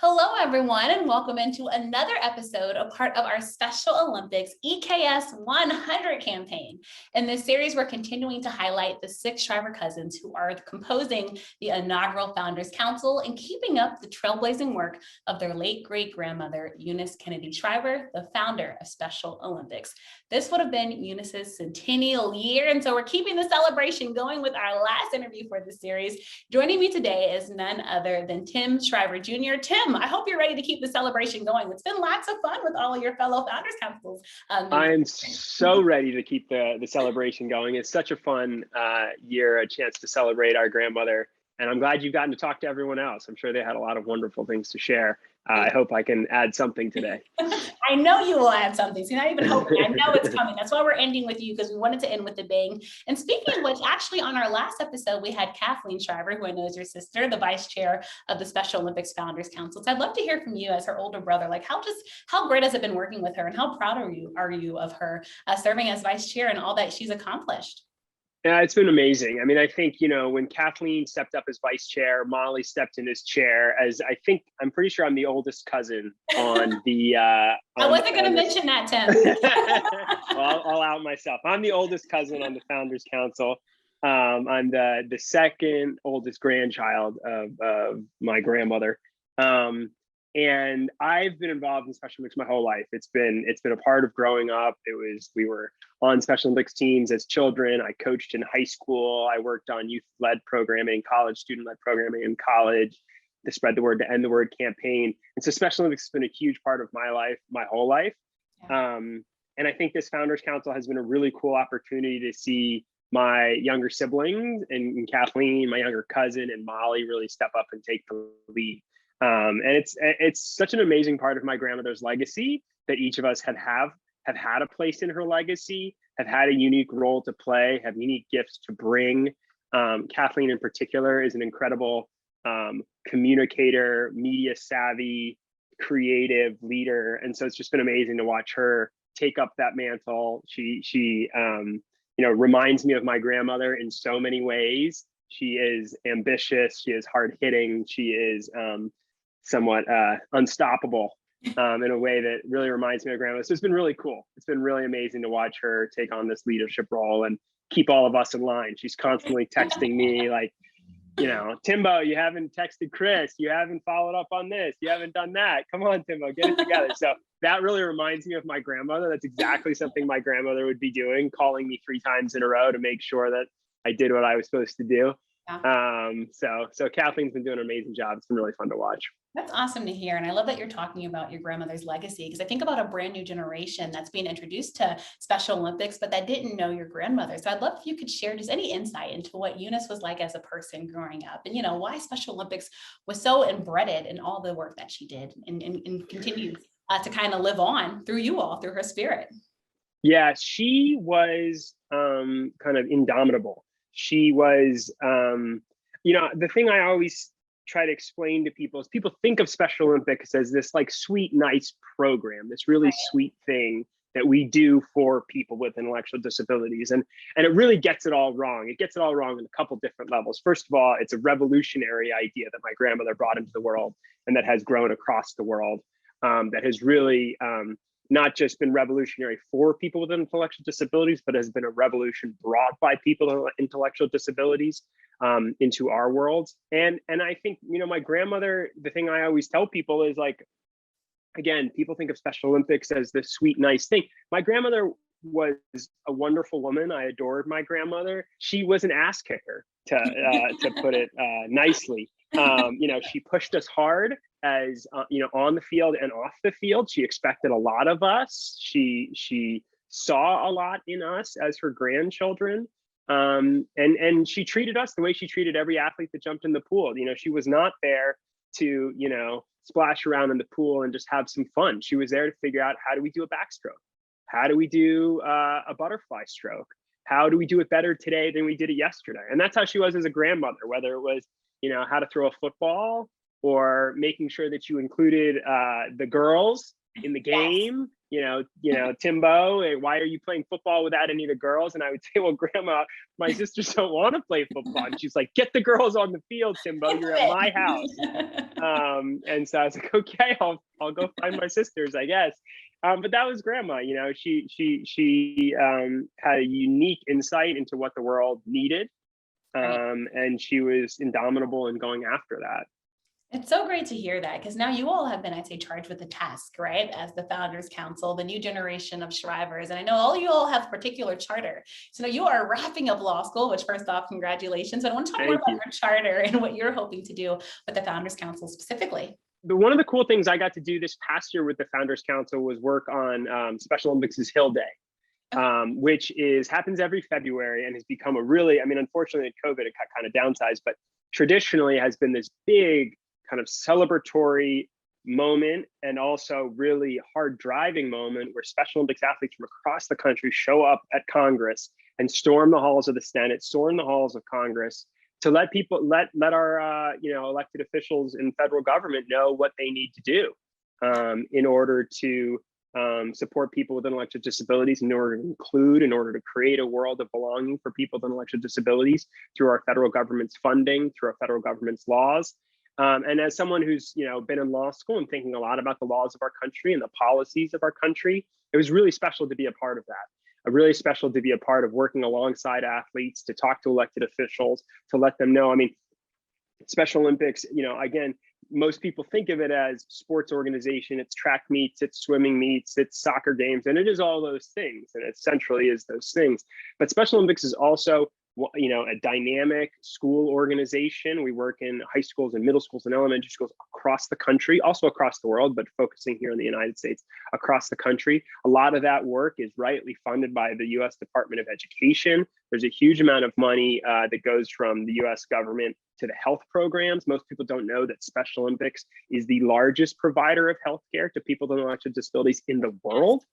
Hello, everyone, and welcome into another episode, a part of our Special Olympics EKS 100 campaign. In this series, we're continuing to highlight the 6 Shriver cousins who are composing the inaugural Founders Council and keeping up the trailblazing work of their late great-grandmother, Eunice Kennedy Shriver, the founder of Special Olympics. This would have been Eunice's centennial year, and so we're keeping the celebration going with our last interview for this series. Joining me today is none other than Tim Shriver Jr. Tim, I hope you're ready to keep the celebration going. It's been lots of fun with all of your fellow Founders Councils. I am so ready to keep the celebration going. It's such a fun year, a chance to celebrate our grandmother. And I'm glad you've gotten to talk to everyone else. I'm sure they had a lot of wonderful things to share. I hope I can add something today. I know you will add something. So you're not even hoping. I know it's coming. That's why we're ending with you, because we wanted to end with a bang. And speaking of which, actually on our last episode, we had Kathleen Shriver, who I know is your sister, the vice chair of the Special Olympics Founders Council. So I'd love to hear from you as her older brother. Like, how great has it been working with her, and how proud are you of her serving as vice chair and all that she's accomplished? Yeah, it's been amazing. I mean, I think, when Kathleen stepped up as vice chair, Molly stepped in as chair, I'm pretty sure I'm the oldest cousin on the... I wasn't going to mention that, Tim. Well, I'll out myself. I'm the oldest cousin on the Founders Council. I'm the second oldest grandchild of my grandmother. And I've been involved in Special Olympics my whole life. It's been a part of growing up. We were on Special Olympics teams as children. I coached in high school. I worked on youth-led programming, college student-led programming in college, the Spread the Word to End the Word campaign. And so Special Olympics has been a huge part of my life, my whole life. Yeah. And I think this Founders Council has been a really cool opportunity to see my younger siblings and Kathleen, my younger cousin, and Molly really step up and take the lead. And it's such an amazing part of my grandmother's legacy that each of us have had a place in her legacy, have had a unique role to play, have unique gifts to bring. Kathleen in particular is an incredible communicator, media savvy, creative leader. And so it's just been amazing to watch her take up that mantle. She reminds me of my grandmother in so many ways. She is ambitious, she is hard hitting, she is somewhat unstoppable in a way that really reminds me of grandma. So it's been really cool. It's been really amazing to watch her take on this leadership role and keep all of us in line. She's constantly texting me like, Timbo, you haven't texted Chris, you haven't followed up on this, you haven't done that. Come on, Timbo, get it together. So that really reminds me of my grandmother. That's exactly something my grandmother would be doing, calling me 3 times in a row to make sure that I did what I was supposed to do. Yeah. So Kathleen's been doing an amazing job. It's been really fun to watch. That's awesome to hear. And I love that you're talking about your grandmother's legacy, because I think about a brand new generation that's being introduced to Special Olympics, but that didn't know your grandmother. So I'd love if you could share just any insight into what Eunice was like as a person growing up, and why Special Olympics was so embedded in all the work that she did and continues to kind of live on through you all, through her spirit. Yeah, she was kind of indomitable. She was, the thing I always try to explain to people is people think of Special Olympics as this like sweet, nice program, this really sweet thing that we do for people with intellectual disabilities. And it really gets it all wrong. It gets it all wrong in a couple different levels. First of all, it's a revolutionary idea that my grandmother brought into the world and that has grown across the world, that has really not just been revolutionary for people with intellectual disabilities, but has been a revolution brought by people with intellectual disabilities into our worlds. And I think, my grandmother, the thing I always tell people is like, again, people think of Special Olympics as this sweet, nice thing. My grandmother was a wonderful woman. I adored my grandmother. She was an ass kicker, to put it nicely. She pushed us hard as, on the field and off the field. She expected a lot of us. She saw a lot in us as her grandchildren. And she treated us the way she treated every athlete that jumped in the pool. She was not there to, splash around in the pool and just have some fun. She was there to figure out, how do we do a backstroke? How do we do a butterfly stroke? How do we do it better today than we did it yesterday? And that's how she was as a grandmother, whether it was, how to throw a football or making sure that you included the girls in the game, Timbo, why are you playing football without any of the girls? And I would say, well, Grandma, my sisters don't want to play football. And she's like, get the girls on the field, Timbo, you're at my house. And so I was like, okay, I'll go find my sisters, I guess. But that was Grandma. She had a unique insight into what the world needed. And she was indomitable in going after that. It's so great to hear that, because now you all have been, I'd say, charged with the task, right? As the Founders Council, the new generation of Shrivers. And I know all you all have particular charter. So now you are wrapping up law school, which first off, congratulations. I want to talk more about your charter and what you're hoping to do with the Founders Council specifically. One of the cool things I got to do this past year with the Founders Council was work on Special Olympics' Hill Day. Which happens every February and has become a really, unfortunately, COVID, it got kind of downsized, but traditionally has been this big kind of celebratory moment and also really hard driving moment where Special Olympics athletes from across the country show up at Congress and storm the halls of the Senate, storm the halls of Congress to let our elected officials in federal government know what they need to do in order to support people with intellectual disabilities, in order to create a world of belonging for people with intellectual disabilities through our federal government's funding, through our federal government's laws. And as someone who's been in law school and thinking a lot about the laws of our country and the policies of our country, it was really special to be a part of that. Really special to be a part of working alongside athletes, to talk to elected officials, to let them know. Special Olympics, again, most people think of it as sports organization. It's track meets, it's swimming meets, it's soccer games, and it is all those things, and it centrally is those things. But Special Olympics is also, a dynamic school organization. We work in high schools and middle schools and elementary schools across the country, also across the world, but focusing here in the United States, across the country. A lot of that work is rightly funded by the U.S. Department of Education. There's a huge amount of money that goes from the U.S. government to the health programs. Most people don't know that Special Olympics is the largest provider of healthcare to people with intellectual disabilities in the world.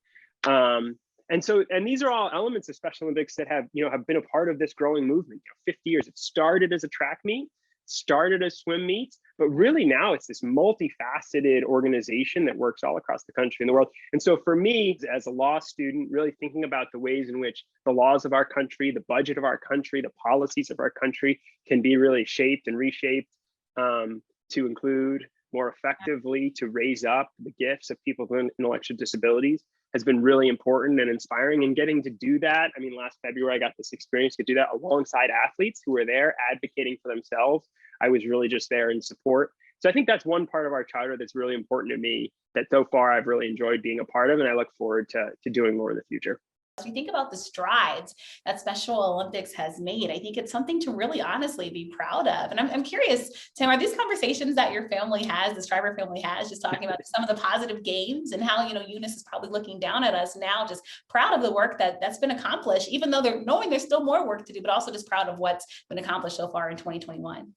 And these are all elements of Special Olympics that have been a part of this growing movement. 50 years. It started as a track meet, started as swim meets, but really now it's this multifaceted organization that works all across the country and the world. And so for me, as a law student, really thinking about the ways in which the laws of our country, the budget of our country, the policies of our country can be really shaped and reshaped to include more effectively, to raise up the gifts of people with intellectual disabilities, has been really important and inspiring. And getting to do that, last February, I got this experience to do that alongside athletes who were there advocating for themselves. I was really just there in support. So I think that's one part of our charter that's really important to me, that so far I've really enjoyed being a part of, and I look forward to doing more in the future. As we think about the strides that Special Olympics has made, I think it's something to really honestly be proud of. And I'm curious, Tim, are these conversations that your family has, the Shriver family has, just talking about some of the positive gains and how, Eunice is probably looking down at us now, just proud of the work that's been accomplished, even though they're knowing there's still more work to do, but also just proud of what's been accomplished so far in 2021?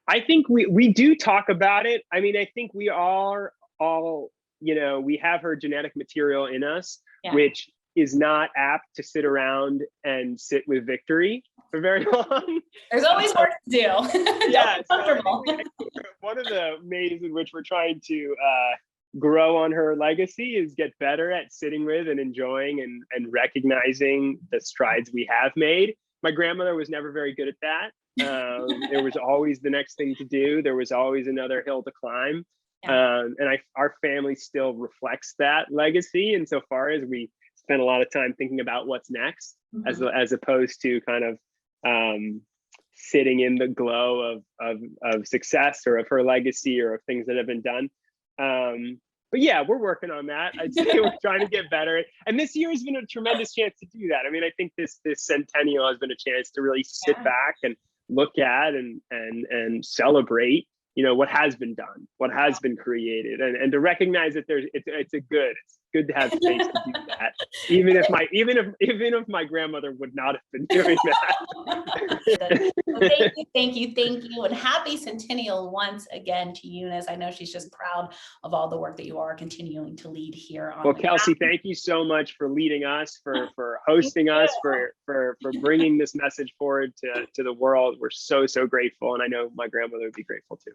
I think we do talk about it. I think we are all, we have her genetic material in us, which is not apt to sit around and sit with victory for very long. There's always work to do. Yeah, so one of the ways in which we're trying to grow on her legacy is get better at sitting with and enjoying and recognizing the strides we have made. My grandmother was never very good at that. There was always the next thing to do. There was always another hill to climb. And our family still reflects that legacy insofar as we spend a lot of time thinking about what's next, as opposed to kind of sitting in the glow of success or of her legacy or of things that have been done. But yeah, we're working on that. I'd say we're trying to get better. And this year has been a tremendous chance to do that. I think this centennial has been a chance to really sit back and look at and celebrate, what has been done, what has been created, and to recognize that it's good to have space to do that, even if my grandmother would not have been doing that. Thank you, and happy centennial once again to Eunice. I know she's just proud of all the work that you are continuing to lead here on. Well, Kelsey, thank you so much for leading us, for hosting us, for bringing this message forward to the world. We're so grateful, and I know my grandmother would be grateful too.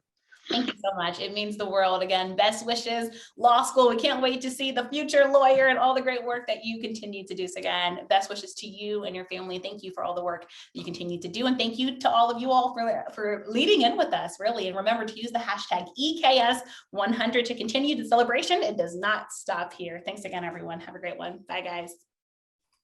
Thank you so much. It means the world. Again, best wishes, law school. We can't wait to see the future lawyer and all the great work that you continue to do. So again, best wishes to you and your family. Thank you for all the work that you continue to do. And thank you to all of you all for leading in with us, really. And remember to use the hashtag EKS100 to continue the celebration. It does not stop here. Thanks again, everyone. Have a great one. Bye, guys.